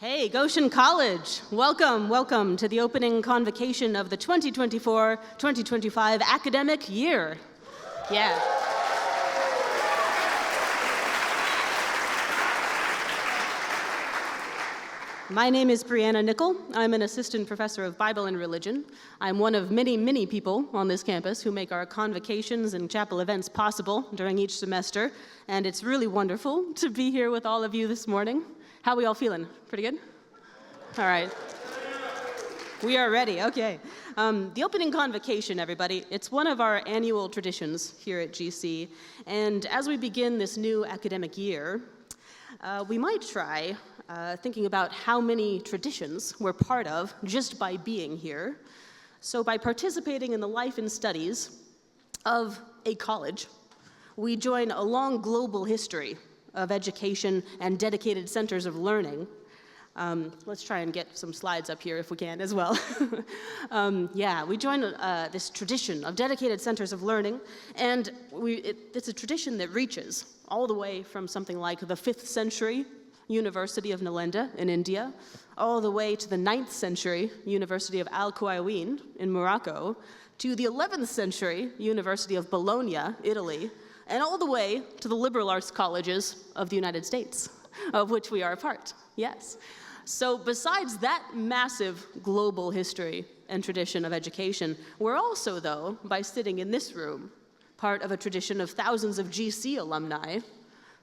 Hey, Goshen College, welcome to the opening convocation of the 2024-2025 academic year. Yeah. My name is Brianna Nickel. I'm an assistant professor of Bible and religion. I'm one of many people on this campus who make our convocations and chapel events possible during each semester, and it's really wonderful to be here with all of you this morning. How are we all feeling? Pretty good? All right. We are ready, okay. The opening convocation, everybody, it's one of our annual traditions here at GC, and as we begin this new academic year, we might try thinking about how many traditions we're part of just by being here. So by participating in the life and studies of a college, we join a long global history of education and dedicated centers of learning. Let's try and get some slides up here if we can as well. We join this tradition of dedicated centers of learning, and it's a tradition that reaches all the way from something like the 5th century University of Nalanda in India, all the way to the 9th century University of Al-Qarawiyyin in Morocco, to the 11th century University of Bologna, Italy, and all the way to the liberal arts colleges of the United States, of which we are a part, yes. So besides that massive global history and tradition of education, we're also, though, by sitting in this room, part of a tradition of thousands of GC alumni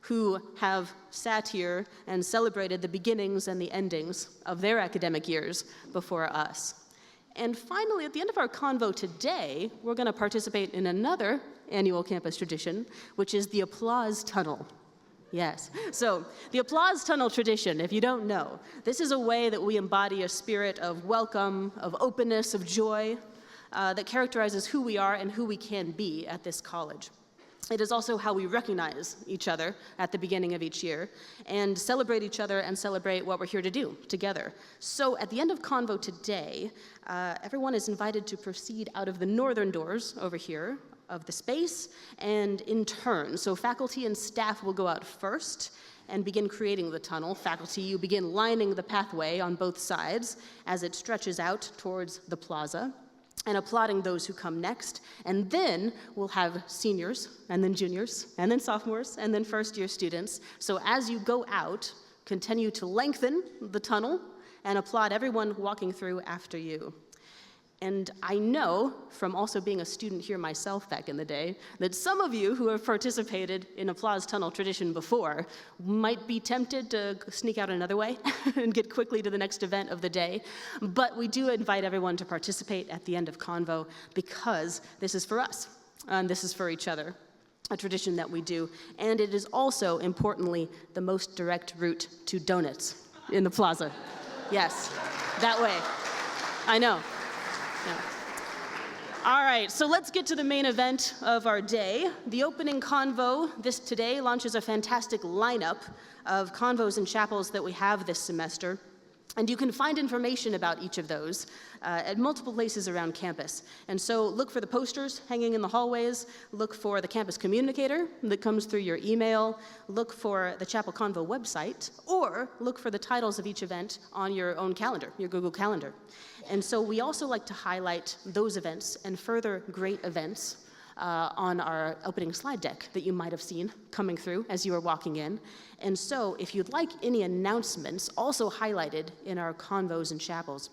who have sat here and celebrated the beginnings and the endings of their academic years before us. And finally, at the end of our convo today, we're going to participate in another annual campus tradition, which is the applause tunnel. Yes. So the applause tunnel tradition, if you don't know, this is a way that we embody a spirit of welcome, of openness, of joy that characterizes who we are and who we can be at this college. It is also how we recognize each other at the beginning of each year and celebrate each other and celebrate what we're here to do together. So at the end of Convo today, everyone is invited to proceed out of the northern doors over here of the space and in turn. So faculty and staff will go out first and begin creating the tunnel. Faculty, you begin lining the pathway on both sides as it stretches out towards the plaza, and applauding those who come next. And then we'll have seniors, and then juniors, and then sophomores, and then first-year students. So as you go out, continue to lengthen the tunnel and applaud everyone walking through after you. And I know, from also being a student here myself back in the day, that some of you who have participated in applause tunnel tradition before might be tempted to sneak out another way and get quickly to the next event of the day. But we do invite everyone to participate at the end of Convo because this is for us, and this is for each other, a tradition that we do. And it is also, importantly, the most direct route to donuts in the plaza. Yes, that way. I know. Yeah. All right, so let's get to the main event of our day. The opening convo today launches a fantastic lineup of convos and chapels that we have this semester. And you can find information about each of those at multiple places around campus. And so look for the posters hanging in the hallways, look for the campus communicator that comes through your email, look for the Chapel Convo website, or look for the titles of each event on your own calendar, your Google Calendar. And so we also like to highlight those events and further great events on our opening slide deck that you might have seen coming through as you were walking in. And so if you'd like any announcements also highlighted in our convos and chapels,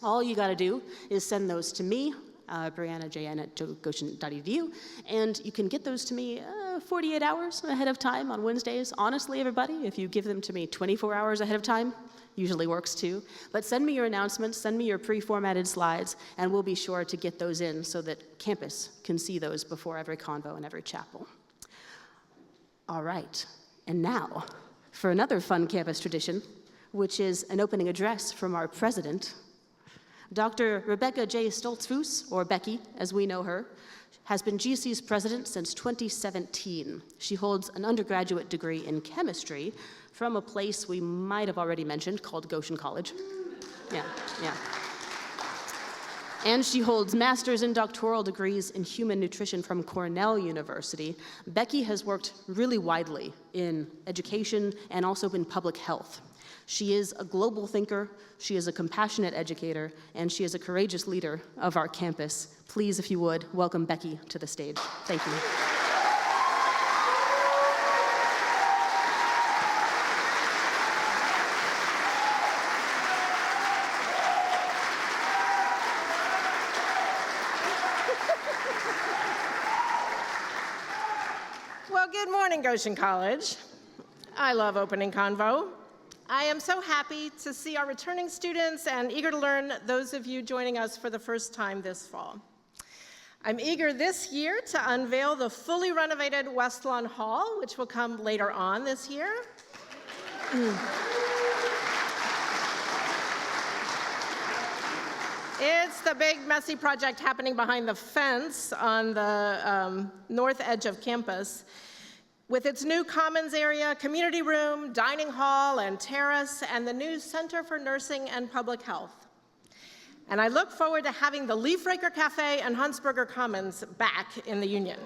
all you gotta do is send those to me, briannajn@goshen.edu, and you can get those to me 48 hours ahead of time on Wednesdays. Honestly, everybody, if you give them to me 24 hours ahead of time, usually works too. But send me your announcements, send me your pre-formatted slides, and we'll be sure to get those in so that campus can see those before every convo and every chapel. All right, and now for another fun campus tradition, which is an opening address from our president. Dr. Rebecca J. Stoltzfus, or Becky, as we know her, has been GC's president since 2017. She holds an undergraduate degree in chemistry from a place we might have already mentioned called Goshen College. Yeah. And she holds master's and doctoral degrees in human nutrition from Cornell University. Becky has worked really widely in education and also in public health. She is a global thinker, she is a compassionate educator, and she is a courageous leader of our campus. Please, if you would, welcome Becky to the stage. Thank you. Well, good morning, Goshen College. I love opening Convo. I am so happy to see our returning students and eager to learn those of you joining us for the first time this fall. I'm eager this year to unveil the fully renovated West Lawn Hall, which will come later on this year. It's the big, messy project happening behind the fence on the north edge of campus, with its new commons area, community room, dining hall, and terrace, and the new Center for Nursing and Public Health. And I look forward to having the Leaf Raker Cafe and Huntsberger Commons back in the Union.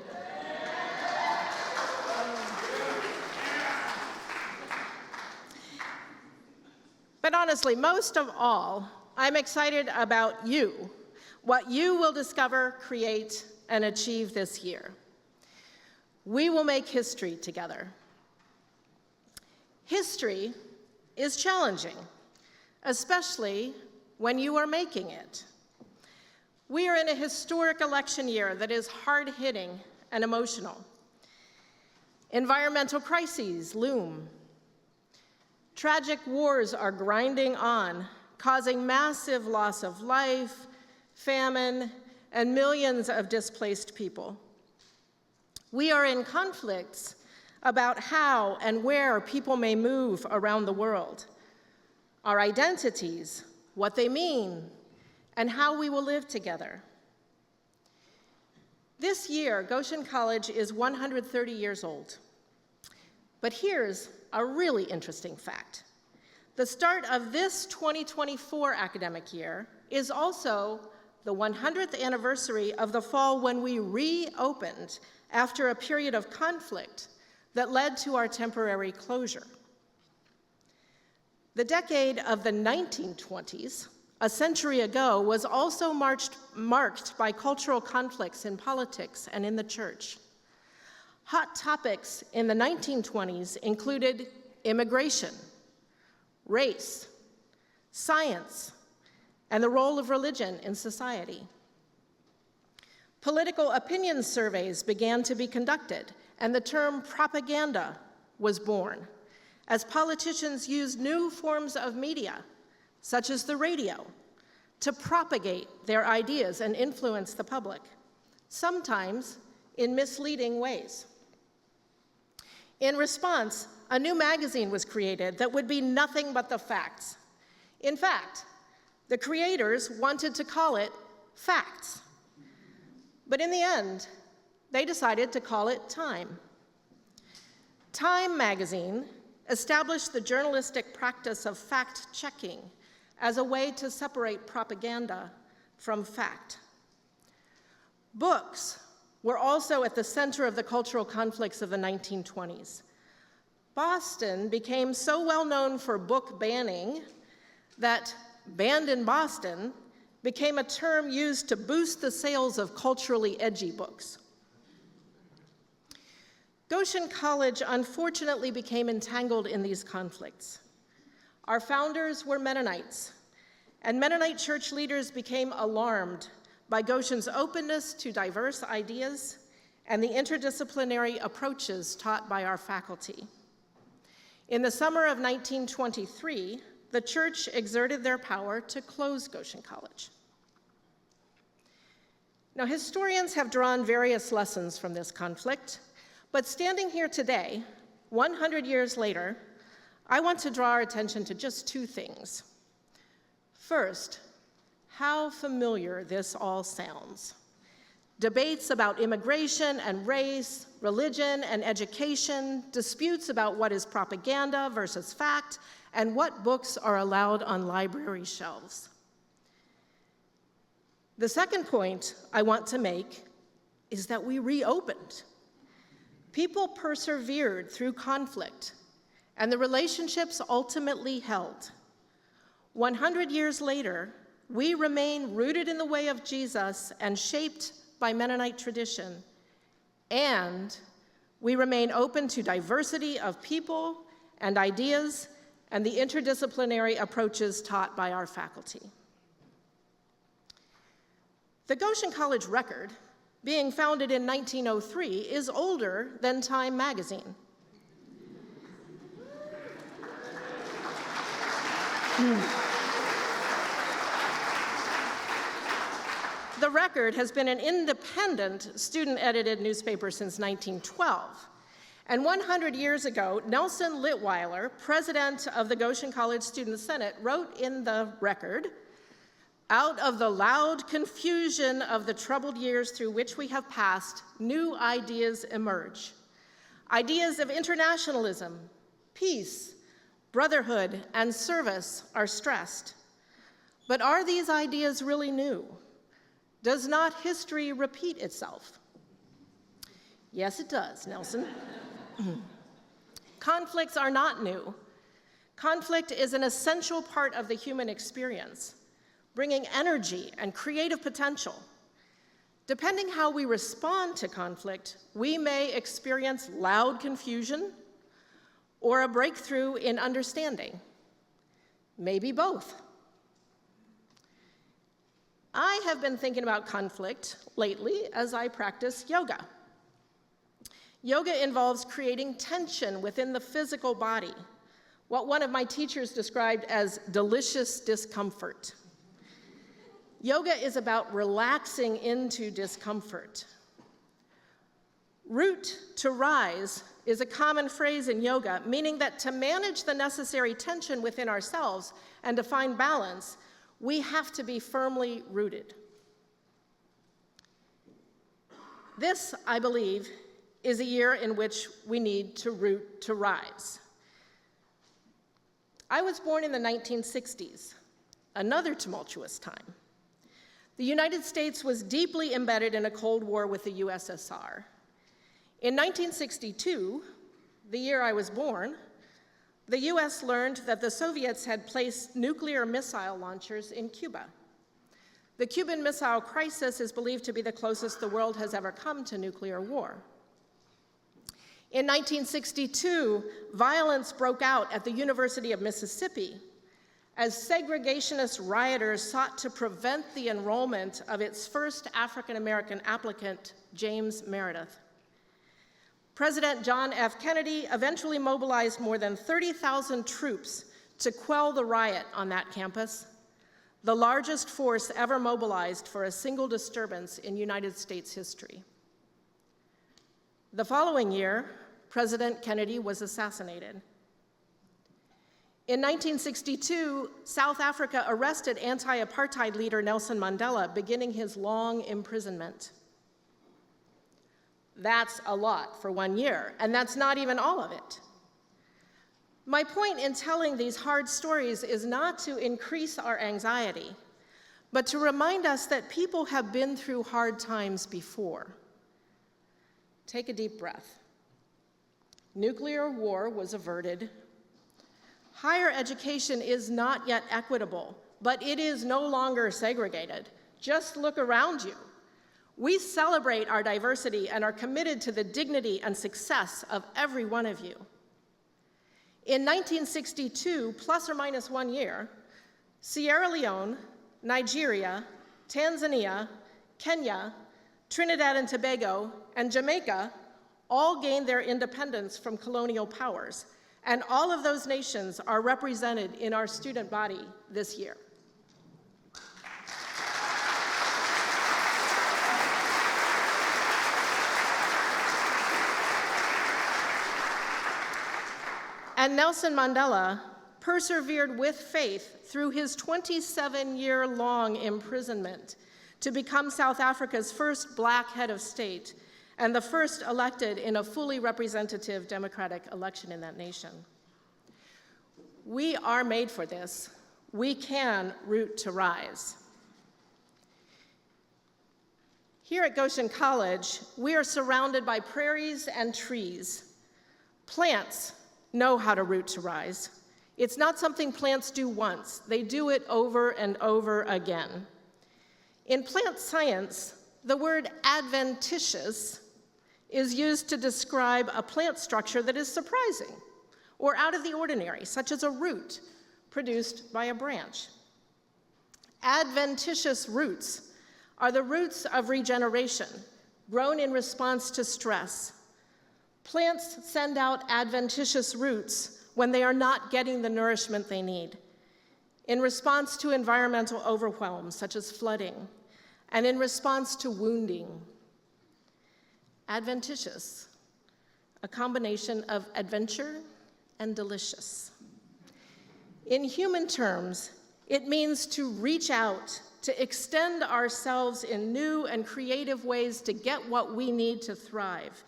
But honestly, most of all, I'm excited about you, what you will discover, create, and achieve this year. We will make history together. History is challenging, especially when you are making it. We are in a historic election year that is hard-hitting and emotional. Environmental crises loom. Tragic wars are grinding on, causing massive loss of life, famine, and millions of displaced people. We are in conflicts about how and where people may move around the world, our identities, what they mean, and how we will live together. This year, Goshen College is 130 years old. But here's a really interesting fact. The start of this 2024 academic year is also the 100th anniversary of the fall when we reopened after a period of conflict that led to our temporary closure. The decade of the 1920s, a century ago, was also marked by cultural conflicts in politics and in the church. Hot topics in the 1920s included immigration, race, science, and the role of religion in society. Political opinion surveys began to be conducted, and the term propaganda was born, as politicians used new forms of media, such as the radio, to propagate their ideas and influence the public, sometimes in misleading ways. In response, a new magazine was created that would be nothing but the facts. In fact, the creators wanted to call it Facts. But in the end, they decided to call it Time. Time magazine established the journalistic practice of fact-checking as a way to separate propaganda from fact. Books were also at the center of the cultural conflicts of the 1920s. Boston became so well known for book banning that "banned in Boston" became a term used to boost the sales of culturally edgy books. Goshen College unfortunately became entangled in these conflicts. Our founders were Mennonites, and Mennonite church leaders became alarmed by Goshen's openness to diverse ideas and the interdisciplinary approaches taught by our faculty. In the summer of 1923, the church exerted their power to close Goshen College. Now, historians have drawn various lessons from this conflict, but standing here today, 100 years later, I want to draw our attention to just two things. First, how familiar this all sounds. Debates about immigration and race, religion and education, disputes about what is propaganda versus fact, and what books are allowed on library shelves. The second point I want to make is that we reopened. People persevered through conflict, and the relationships ultimately held. 100 years later, we remain rooted in the way of Jesus and shaped by Mennonite tradition, and we remain open to diversity of people and ideas and the interdisciplinary approaches taught by our faculty. The Goshen College Record, being founded in 1903, is older than Time magazine. The Record has been an independent, student-edited newspaper since 1912. And 100 years ago, Nelson Litweiler, president of the Goshen College Student Senate, wrote in the Record, "Out of the loud confusion of the troubled years through which we have passed, new ideas emerge. Ideas of internationalism, peace, brotherhood, and service are stressed. But are these ideas really new? Does not history repeat itself?" Yes, it does, Nelson. Conflicts are not new. Conflict is an essential part of the human experience, bringing energy and creative potential. Depending how we respond to conflict, we may experience loud confusion or a breakthrough in understanding. Maybe both. I have been thinking about conflict lately as I practice yoga. Yoga involves creating tension within the physical body, what one of my teachers described as delicious discomfort. Yoga is about relaxing into discomfort. Root to rise is a common phrase in yoga, meaning that to manage the necessary tension within ourselves and to find balance, we have to be firmly rooted. This, I believe, is a year in which we need to root to rise. I was born in the 1960s, another tumultuous time. The United States was deeply embedded in a Cold War with the USSR. In 1962, the year I was born, the US learned that the Soviets had placed nuclear missile launchers in Cuba. The Cuban Missile Crisis is believed to be the closest the world has ever come to nuclear war. In 1962, violence broke out at the University of Mississippi as segregationist rioters sought to prevent the enrollment of its first African-American applicant, James Meredith. President John F. Kennedy eventually mobilized more than 30,000 troops to quell the riot on that campus, the largest force ever mobilized for a single disturbance in United States history. The following year, President Kennedy was assassinated. In 1962, South Africa arrested anti-apartheid leader Nelson Mandela, beginning his long imprisonment. That's a lot for 1 year, and that's not even all of it. My point in telling these hard stories is not to increase our anxiety, but to remind us that people have been through hard times before. Take a deep breath. Nuclear war was averted. Higher education is not yet equitable, but it is no longer segregated. Just look around you. We celebrate our diversity and are committed to the dignity and success of every one of you. In 1962, plus or minus 1 year, Sierra Leone, Nigeria, Tanzania, Kenya, Trinidad and Tobago, and Jamaica all gained their independence from colonial powers, and all of those nations are represented in our student body this year. And Nelson Mandela persevered with faith through his 27-year-long imprisonment to become South Africa's first black head of state and the first elected in a fully representative democratic election in that nation. We are made for this. We can root to rise. Here at Goshen College, we are surrounded by prairies and trees, plants, know how to root to rise. It's not something plants do once. They do it over and over again. In plant science, the word adventitious is used to describe a plant structure that is surprising or out of the ordinary, such as a root produced by a branch. Adventitious roots are the roots of regeneration, grown in response to stress. Plants send out adventitious roots when they are not getting the nourishment they need, in response to environmental overwhelm, such as flooding, and in response to wounding. Adventitious, a combination of adventure and delicious. In human terms, it means to reach out, to extend ourselves in new and creative ways to get what we need to thrive,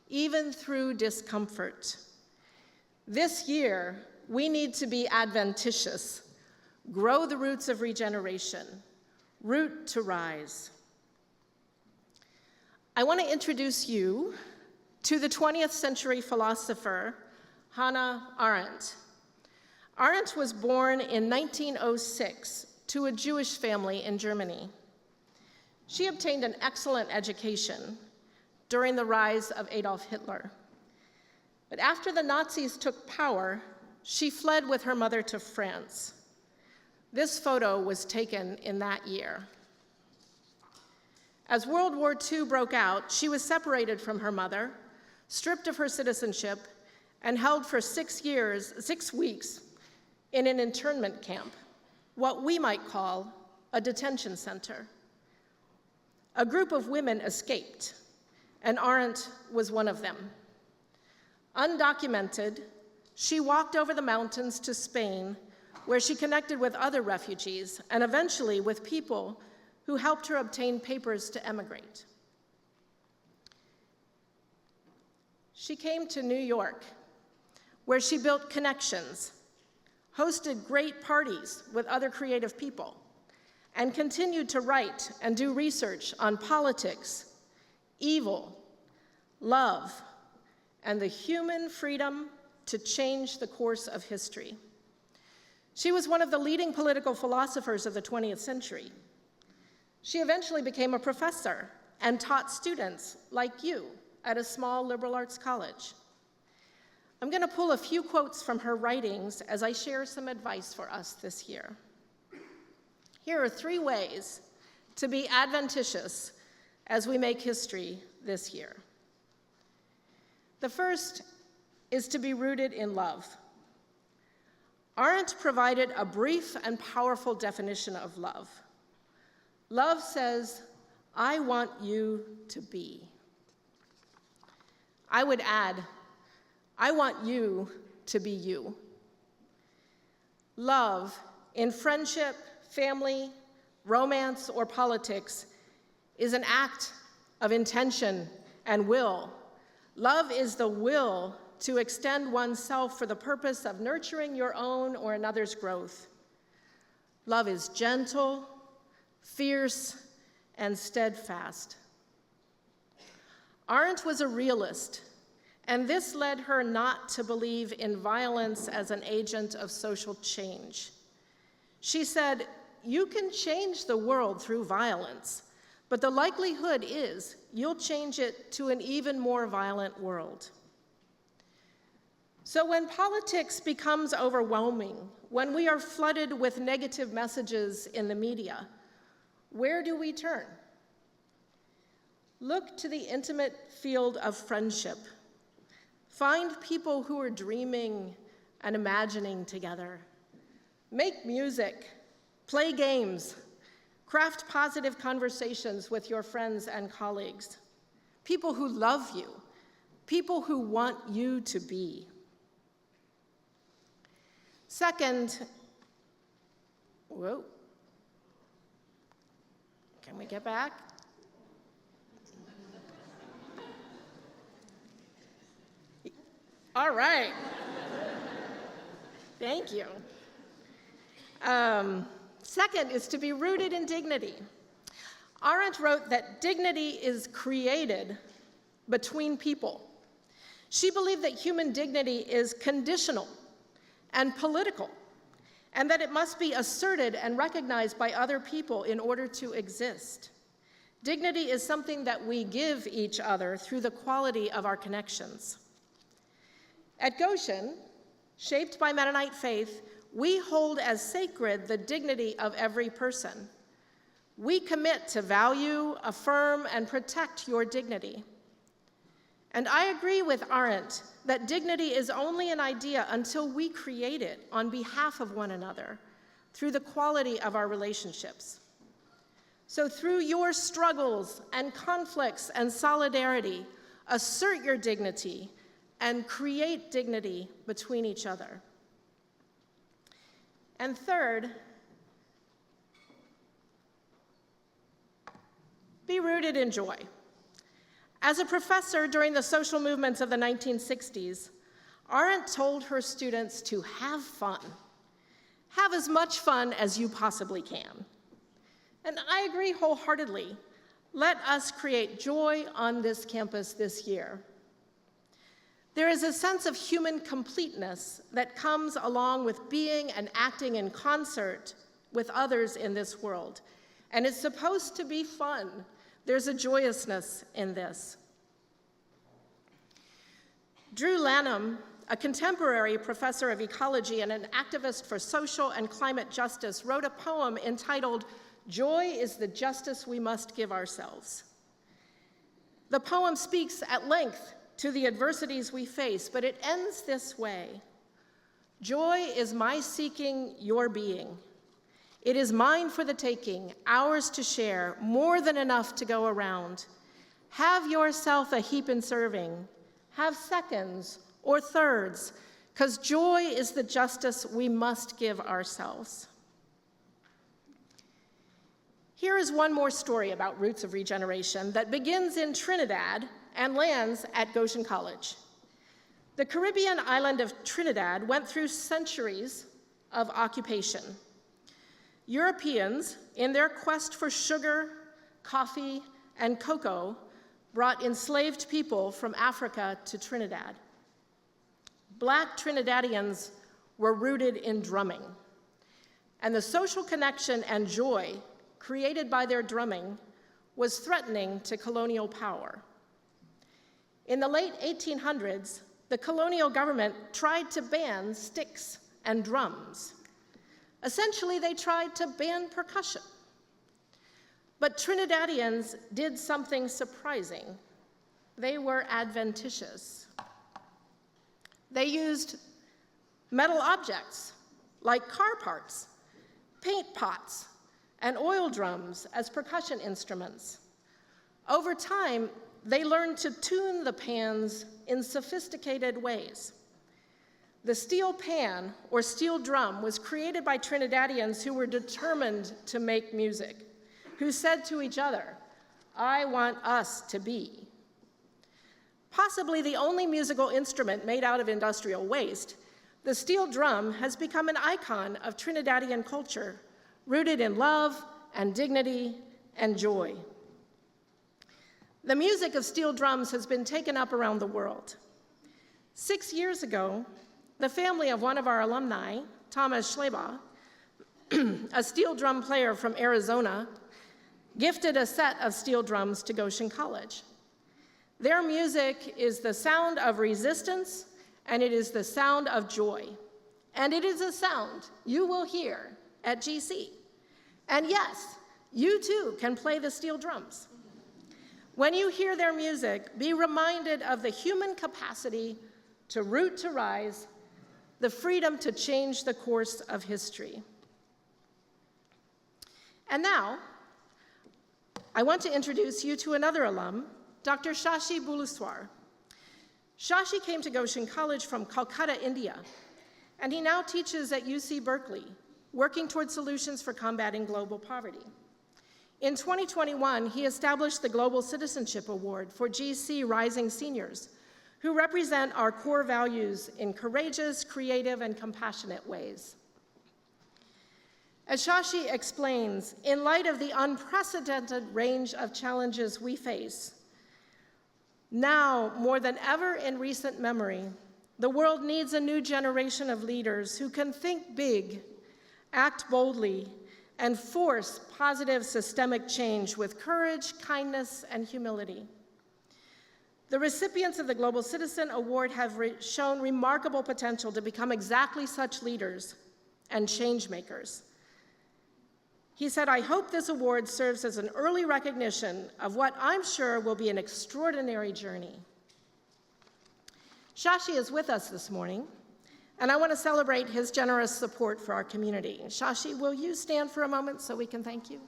even through discomfort. This year, we need to be adventitious, grow the roots of regeneration, root to rise. I want to introduce you to the 20th century philosopher, Hannah Arendt. Arendt was born in 1906 to a Jewish family in Germany. She obtained an excellent education during the rise of Adolf Hitler. But after the Nazis took power, she fled with her mother to France. This photo was taken in that year. As World War II broke out, she was separated from her mother, stripped of her citizenship, and held for 6 weeks in an internment camp, what we might call a detention center. A group of women escaped, and Arendt was one of them. Undocumented, she walked over the mountains to Spain, where she connected with other refugees and eventually with people who helped her obtain papers to emigrate. She came to New York, where she built connections, hosted great parties with other creative people, and continued to write and do research on politics, evil, love, and the human freedom to change the course of history. She was one of the leading political philosophers of the 20th century. She eventually became a professor and taught students like you at a small liberal arts college. I'm going to pull a few quotes from her writings as I share some advice for us this year. Here are 3 ways to be adventitious as we make history this year. The first is to be rooted in love. Arendt provided a brief and powerful definition of love. Love says, I want you to be. I would add, I want you to be you. Love, in friendship, family, romance, or politics, is an act of intention and will. Love is the will to extend oneself for the purpose of nurturing your own or another's growth. Love is gentle, fierce, and steadfast. Arendt was a realist, and this led her not to believe in violence as an agent of social change. She said, you can change the world through violence, but the likelihood is you'll change it to an even more violent world. So when politics becomes overwhelming, when we are flooded with negative messages in the media, where do we turn? Look to the intimate field of friendship. Find people who are dreaming and imagining together. Make music, play games, craft positive conversations with your friends and colleagues. People who love you, people who want you to be. Second, whoa. Can we get back? All right. Thank you. Second is to be rooted in dignity. Arendt wrote that dignity is created between people. She believed that human dignity is conditional and political, and that it must be asserted and recognized by other people in order to exist. Dignity is something that we give each other through the quality of our connections. At Goshen, shaped by Mennonite faith, we hold as sacred the dignity of every person. We commit to value, affirm, and protect your dignity. And I agree with Arendt that dignity is only an idea until we create it on behalf of one another through the quality of our relationships. So through your struggles and conflicts and solidarity, assert your dignity and create dignity between each other. And third, be rooted in joy. As a professor during the social movements of the 1960s, Arendt told her students to have fun. Have as much fun as you possibly can. And I agree wholeheartedly. Let us create joy on this campus this year. There is a sense of human completeness that comes along with being and acting in concert with others in this world. And it's supposed to be fun. There's a joyousness in this. Drew Lanham, a contemporary professor of ecology and an activist for social and climate justice, wrote a poem entitled, "Joy is the justice we must give ourselves." The poem speaks at length to the adversities we face, but it ends this way: "Joy is my seeking your being. It is mine for the taking, ours to share, more than enough to go around. Have yourself a heap in serving. Have seconds or thirds, 'cause joy is the justice we must give ourselves." Here is one more story about roots of regeneration that begins in Trinidad and lands at Goshen College. The Caribbean island of Trinidad went through centuries of occupation. Europeans, in their quest for sugar, coffee, and cocoa, brought enslaved people from Africa to Trinidad. Black Trinidadians were rooted in drumming, and the social connection and joy created by their drumming was threatening to colonial power. In the late 1800s, the colonial government tried to ban sticks and drums. Essentially, they tried to ban percussion. But Trinidadians did something surprising. They were adventitious. They used metal objects like car parts, paint pots, and oil drums as percussion instruments. Over time, they learned to tune the pans in sophisticated ways. The steel pan, or steel drum, was created by Trinidadians who were determined to make music, who said to each other, "I want us to be." Possibly the only musical instrument made out of industrial waste, the steel drum has become an icon of Trinidadian culture, rooted in love and dignity and joy. The music of steel drums has been taken up around the world. 6 years ago, the family of one of our alumni, Thomas Schleba, a steel drum player from Arizona, gifted a set of steel drums to Goshen College. Their music is the sound of resistance, and it is the sound of joy. And it is a sound you will hear at GC. And yes, you too can play the steel drums. When you hear their music, be reminded of the human capacity to root to rise, the freedom to change the course of history. And now, I want to introduce you to another alum, Dr. Shashi Buluswar. Shashi came to Goshen College from Calcutta, India, and he now teaches at UC Berkeley, working toward solutions for combating global poverty. In 2021, he established the Global Citizenship Award for GC Rising Seniors, who represent our core values in courageous, creative, and compassionate ways. As Shashi explains, in light of the unprecedented range of challenges we face, Now, more than ever in recent memory, the world needs a new generation of leaders who can think big, act boldly, and force positive systemic change with courage, kindness, and humility. The recipients of the Global Citizen Award have shown remarkable potential to become exactly such leaders and change makers. He said, "I hope this award serves as an early recognition of what I'm sure will be an extraordinary journey." Shashi is with us this morning, and I want to celebrate his generous support for our community. Shashi, will you stand for a moment so we can thank you?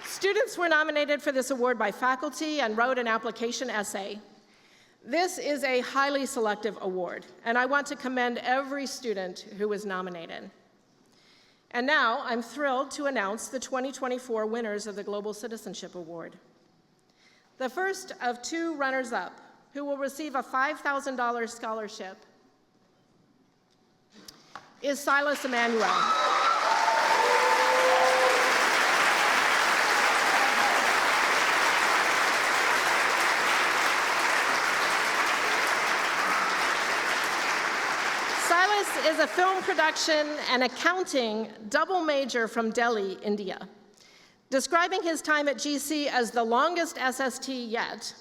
Students were nominated for this award by faculty and wrote an application essay. This is a highly selective award, and I want to commend every student who was nominated. And now I'm thrilled to announce the 2024 winners of the Global Citizenship Award. The first of two runners-up who will receive a $5,000 scholarship is Silas Emanuel. Silas is a film production and accounting double major from Delhi, India. Describing his time at GC as the longest SST yet,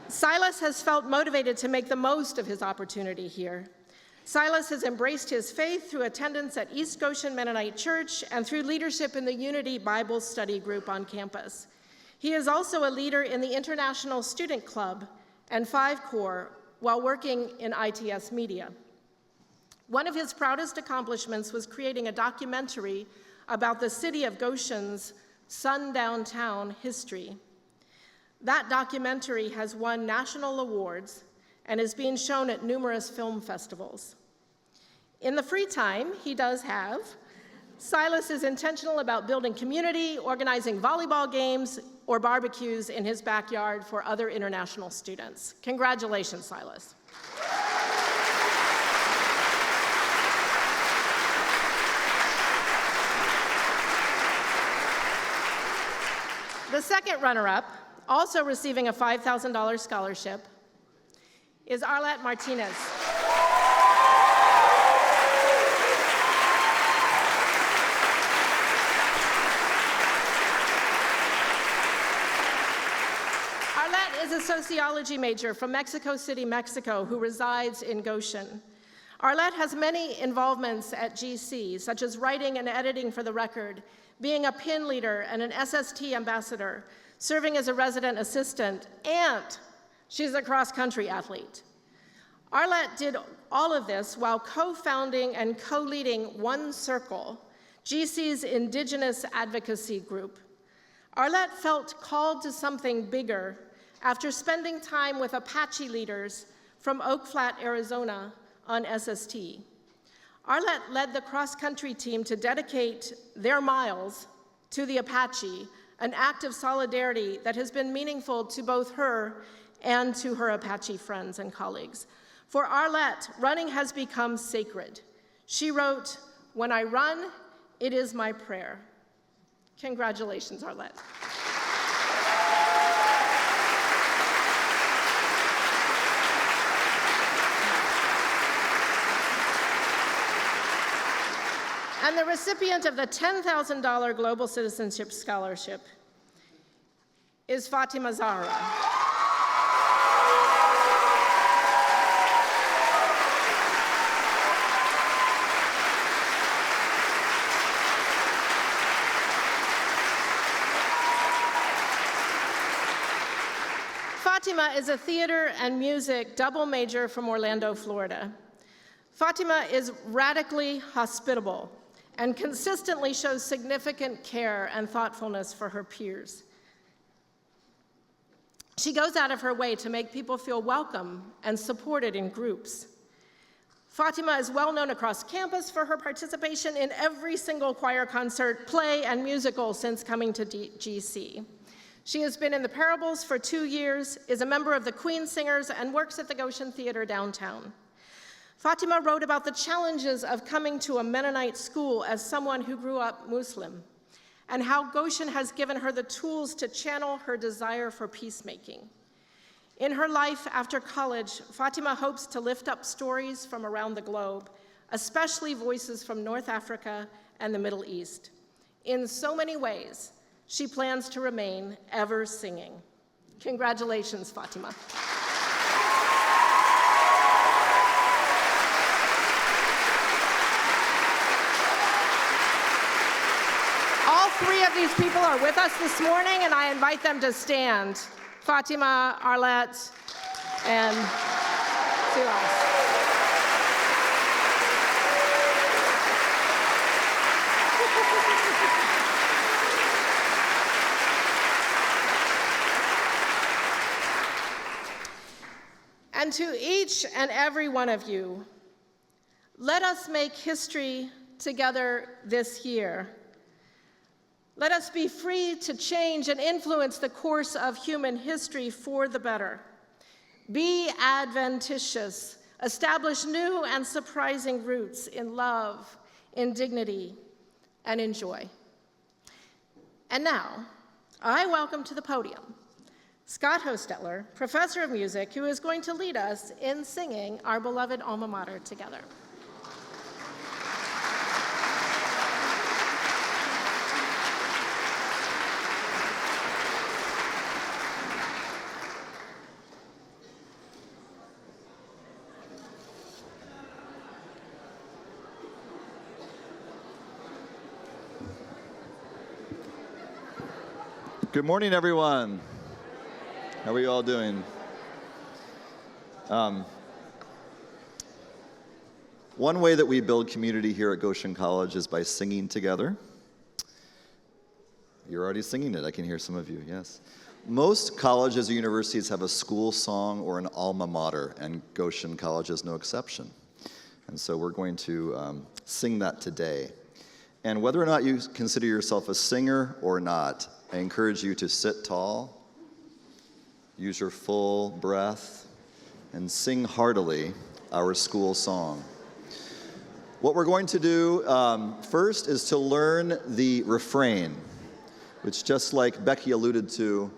Silas has felt motivated to make the most of his opportunity here. Silas has embraced his faith through attendance at East Goshen Mennonite Church and through leadership in the Unity Bible Study Group on campus. He is also a leader in the International Student Club and 5 Corps while working in ITS Media. One of his proudest accomplishments was creating a documentary about the city of Goshen's sundown town history. That documentary has won national awards and is being shown at numerous film festivals. In the free time he does have, Silas is intentional about building community, organizing volleyball games, or barbecues in his backyard for other international students. Congratulations, Silas. The second runner-up, also receiving a $5,000 scholarship, is Arlette Martinez. Arlette is a sociology major from Mexico City, Mexico, who resides in Goshen. Arlette has many involvements at GC, such as writing and editing for the record, being a PIN leader and an SST ambassador, serving as a resident assistant, and she's a cross-country athlete. Arlette did all of this while co-founding and co-leading One Circle, GC's Indigenous advocacy group. Arlette felt called to something bigger after spending time with Apache leaders from Oak Flat, Arizona on SST. Arlette led the cross-country team to dedicate their miles to the Apache, an act of solidarity that has been meaningful to both her and to her Apache friends and colleagues. For Arlette, running has become sacred. She wrote, "When I run, it is my prayer." Congratulations, Arlette. And the recipient of the $10,000 Global Citizenship Scholarship is Fatima Zahra. Fatima is a theater and music double major from Orlando, Florida. Fatima is radically hospitable and consistently shows significant care and thoughtfulness for her peers. She goes out of her way to make people feel welcome and supported in groups. Fatima is well known across campus for her participation in every single choir concert, play, and musical since coming to GC. She has been in the Parables for 2 years, is a member of the Queen Singers, and works at the Goshen Theater downtown. Fatima wrote about the challenges of coming to a Mennonite school as someone who grew up Muslim, and how Goshen has given her the tools to channel her desire for peacemaking. In her life after college, Fatima hopes to lift up stories from around the globe, especially voices from North Africa and the Middle East. In so many ways, she plans to remain ever singing. Congratulations, Fatima. All 3 of these people are with us this morning, and I invite them to stand. Fatima, Arlette, and Silas. And to each and every one of you, let us make history together this year. Let us be free to change and influence the course of human history for the better. Be adventitious. Establish new and surprising roots in love, in dignity, and in joy. And now, I welcome to the podium Scott Hostetler, professor of music, who is going to lead us in singing our beloved alma mater together. Good morning, everyone. How are you all doing? One way that we build community here at Goshen College is by singing together. You're already singing it. I can hear some of you, yes. Most colleges or universities have a school song or an alma mater, and Goshen College is no exception. And so we're going to sing that today. And whether or not you consider yourself a singer or not, I encourage you to sit tall, use your full breath, and sing heartily our school song. What we're going to do first is to learn the refrain, which, just like Becky alluded to,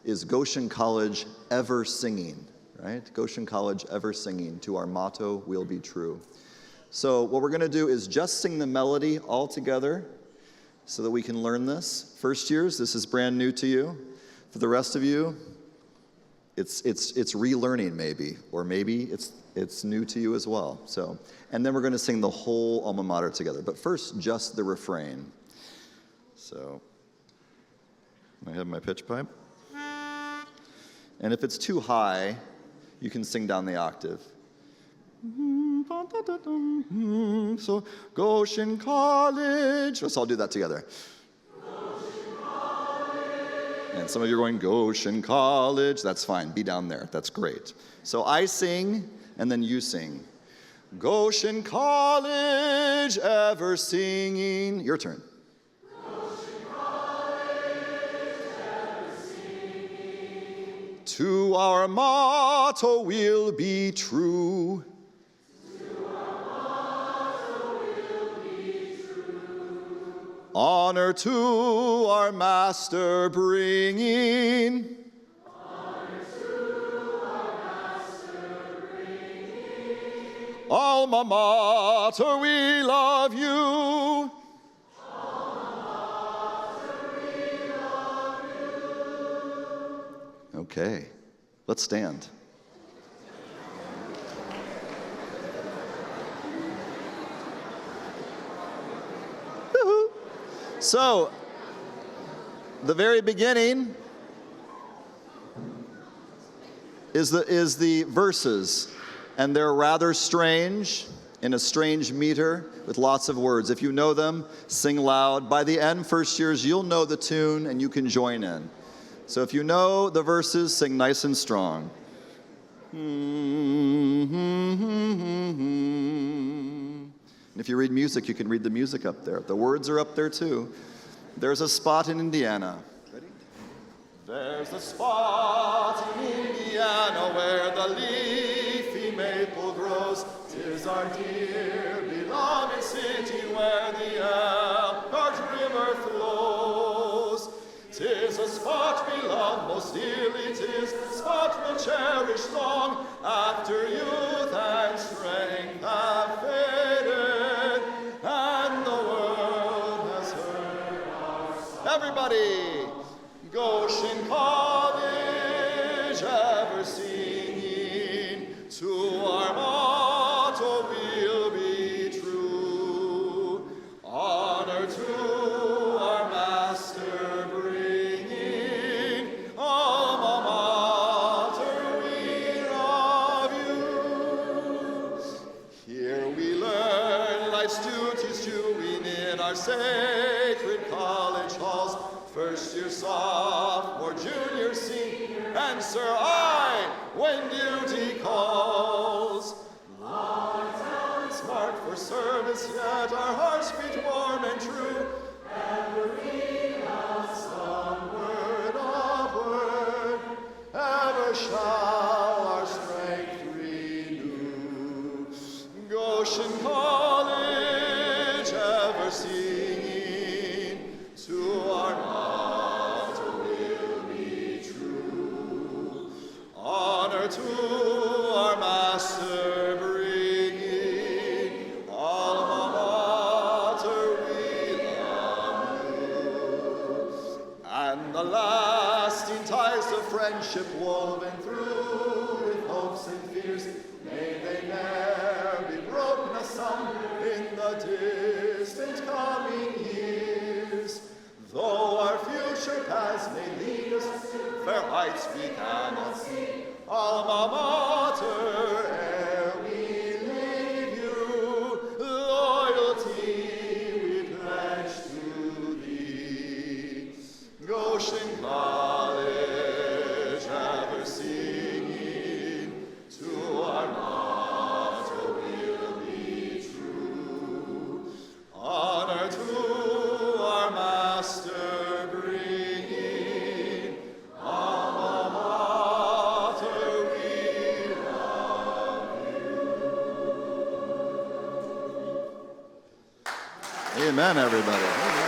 is Goshen College ever singing, right? Goshen College ever singing, to our motto, we'll be true. So what we're going to do is just sing the melody all together so that we can learn this. First years, this is brand new to you. For the rest of you, it's relearning maybe, or maybe it's new to you as well. So, and then we're going to sing the whole alma mater together. But first, just the refrain. So, I have my pitch pipe. And if it's too high, you can sing down the octave. So, Goshen College. Let's all do that together. And some of you are going, Goshen College. That's fine. Be down there. That's great. So I sing, and then you sing. Goshen College, ever singing. Your turn. Goshen College, ever singing. To our motto we'll be true. Honor to our master bringing. Honor to our master bringing. Alma mater, we love you. Alma mater, we love you. Okay, let's stand. So, the very beginning is the verses, and they're rather strange, in a strange meter with lots of words. If you know them, sing loud. By the end, first years, you'll know the tune and you can join in. So if you know the verses, sing nice and strong. If you read music, you can read the music up there. The words are up there too. There's a spot in Indiana. Ready? There's a spot in Indiana where the leafy maple grows. 'Tis our dear beloved city where the Elkhart River flows. 'Tis a spot we love most dearly, 'tis a spot we'll cherish long after youth and strength have faded and the world has heard our song. Everybody! Goshen College, ever singing, to our motto we'll be true. Honor to our master bringing, alma mater we love you. Here we learn life's duties doing in our sacred college halls. First year sophomore, junior, senior, answer I when duty calls. Long talents marked for service, yet our hearts beat warm and true. Ever lead us onward, upward, ever shall our strength renew. Goshen College, ever singing, to our to our master bringing, alma mater we love you. And the lasting ties of friendship woven through with hopes and fears, may they ne'er be broken asunder in the distant coming years. Though our future paths may lead us to fair heights we cannot see, alma mater, ere we leave you, loyalty we pledge to thee. Goshen College, ever singing, to our motto we'll be true. Honor to our master bringing, alma mater we love you. Amen, everybody. Amen.